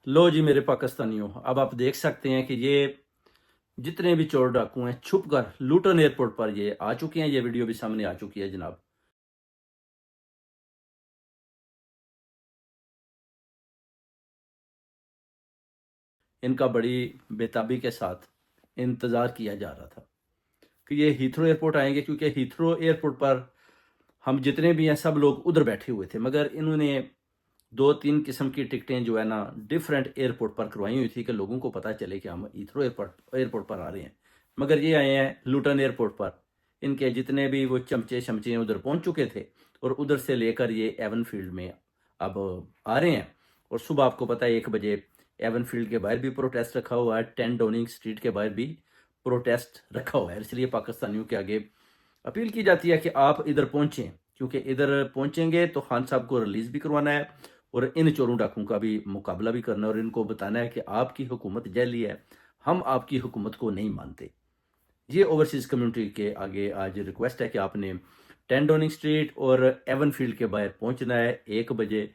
لو جی میرے پاکستانیوں، اب آپ دیکھ سکتے ہیں کہ یہ جتنے بھی چور ڈاکو ہیں چھپ کر لوٹن ایئرپورٹ پر یہ آ چکے ہیں۔ یہ ویڈیو بھی سامنے آ چکی ہے جناب۔ ان کا بڑی بےتابی کے ساتھ انتظار کیا جا رہا تھا کہ یہ ہیتھرو ایئرپورٹ آئیں گے، کیونکہ ہیتھرو ایئرپورٹ پر ہم جتنے بھی ہیں سب لوگ ادھر بیٹھے ہوئے تھے، مگر انہوں نے 2-3 قسم کی ٹکٹیں جو ہے نا ڈیفرنٹ ایئرپورٹ پر کروائی ہوئی تھی کہ لوگوں کو پتہ چلے کہ ہم ہیتھرو ایئرپورٹ پر آ رہے ہیں، مگر یہ آئے ہیں لوٹن ایئرپورٹ پر۔ ان کے جتنے بھی وہ چمچے ہیں ادھر پہنچ چکے تھے، اور ادھر سے لے کر یہ ایون فیلڈ میں اب آ رہے ہیں۔ اور صبح آپ کو پتہ ہے 1 بجے ایون فیلڈ کے باہر بھی پروٹیسٹ رکھا ہوا ہے، 10 ڈاؤننگ اسٹریٹ کے باہر بھی پروٹیسٹ رکھا ہوا ہے۔ اس لیے پاکستانیوں کے آگے اپیل کی جاتی ہے کہ آپ ادھر پہنچیں، کیونکہ ادھر پہنچیں گے تو خان صاحب کو ریلیز بھی کروانا ہے، اور ان چوروں ڈاکوں کا بھی مقابلہ بھی کرنا ہے، اور ان کو بتانا ہے کہ آپ کی حکومت جعلی ہے، ہم آپ کی حکومت کو نہیں مانتے۔ یہ اوورسیز کمیونٹی کے آگے آج ریکویسٹ ہے کہ آپ نے 10 ڈاؤننگ اسٹریٹ اور ایون فیلڈ کے باہر پہنچنا ہے 1 بجے۔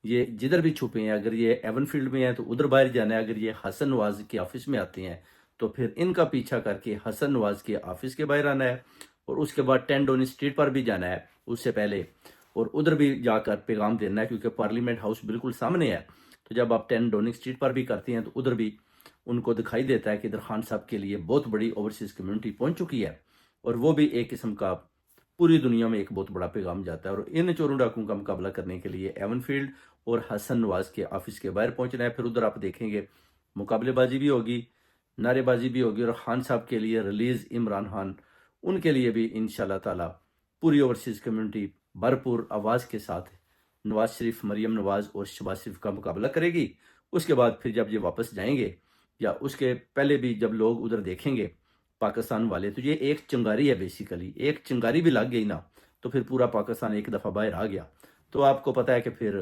یہ جدھر بھی چھپے ہیں، اگر یہ ایون فیلڈ میں ہیں تو ادھر باہر جانا ہے، اگر یہ حسن نواز کے آفس میں آتے ہیں تو پھر ان کا پیچھا کر کے حسن نواز کے آفس کے باہر آنا ہے، اور اس کے بعد 10 ڈاؤننگ اسٹریٹ پر بھی جانا ہے اس سے پہلے، اور ادھر بھی جا کر پیغام دینا ہے، کیونکہ پارلیمنٹ ہاؤس بالکل سامنے ہے۔ تو جب آپ 10 ڈاؤننگ اسٹریٹ پر بھی کرتے ہیں تو ادھر بھی ان کو دکھائی دیتا ہے کہ ادھر خان صاحب کے لیے بہت بڑی اوورسیز کمیونٹی پہنچ چکی ہے، اور وہ بھی ایک قسم کا پوری دنیا میں ایک بہت بڑا پیغام جاتا ہے۔ اور ان چوروں ڈاکوں کا مقابلہ کرنے کے لیے ایون فیلڈ اور حسن نواز کے آفس کے باہر پہنچنا ہے۔ پھر ادھر آپ دیکھیں گے مقابلے بازی بھی ہوگی، نعرے بازی بھی ہوگی، اور خان صاحب کے لیے ریلیز عمران خان، ان کے لیے بھی انشاءاللہ تعالی پوری اوورسیز کمیونٹی بھرپور آواز کے ساتھ نواز شریف، مریم نواز اور شہباز شریف کا مقابلہ کرے گی۔ اس کے بعد پھر جب یہ واپس جائیں گے، یا اس کے پہلے بھی جب لوگ ادھر دیکھیں گے پاکستان والے، تو یہ ایک چنگاری ہے، بیسیکلی ایک چنگاری بھی لگ گئی نا تو پھر پورا پاکستان ایک دفعہ باہر آ گیا۔ تو آپ کو پتہ ہے کہ پھر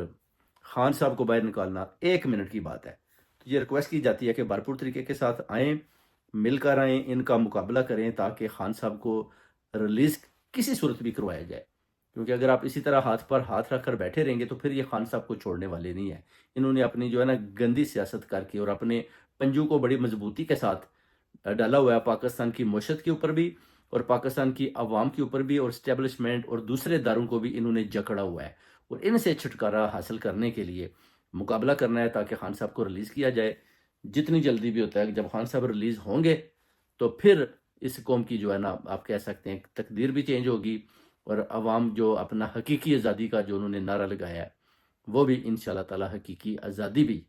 خان صاحب کو باہر نکالنا 1 منٹ کی بات ہے۔ تو یہ ریکویسٹ کی جاتی ہے کہ بھرپور طریقے کے ساتھ آئیں، مل کر آئیں، ان کا مقابلہ کریں، تاکہ خان صاحب کو ریلیز کسی صورت بھی کروایا جائے، کیونکہ اگر آپ اسی طرح ہاتھ پر ہاتھ رکھ کر بیٹھے رہیں گے تو پھر یہ خان صاحب کو چھوڑنے والے نہیں ہیں۔ انہوں نے اپنی جو ہے نا گندی سیاست کر کے اور اپنے پنجوں کو بڑی مضبوطی کے ساتھ ڈالا ہوا ہے پاکستان کی معیشت کے اوپر بھی، اور پاکستان کی عوام کے اوپر بھی، اور اسٹیبلشمنٹ اور دوسرے اداروں کو بھی انہوں نے جکڑا ہوا ہے، اور ان سے چھٹکارا حاصل کرنے کے لیے مقابلہ کرنا ہے تاکہ خان صاحب کو ریلیز کیا جائے جتنی جلدی بھی ہوتا ہے۔ جب خان صاحب ریلیز ہوں گے تو پھر اس قوم کی جو ہے نا آپ کہہ سکتے ہیں تقدیر بھی چینج ہوگی، اور عوام جو اپنا حقیقی آزادی کا جو انہوں نے نعرہ لگایا ہے وہ بھی انشاءاللہ تعالی حقیقی آزادی بھی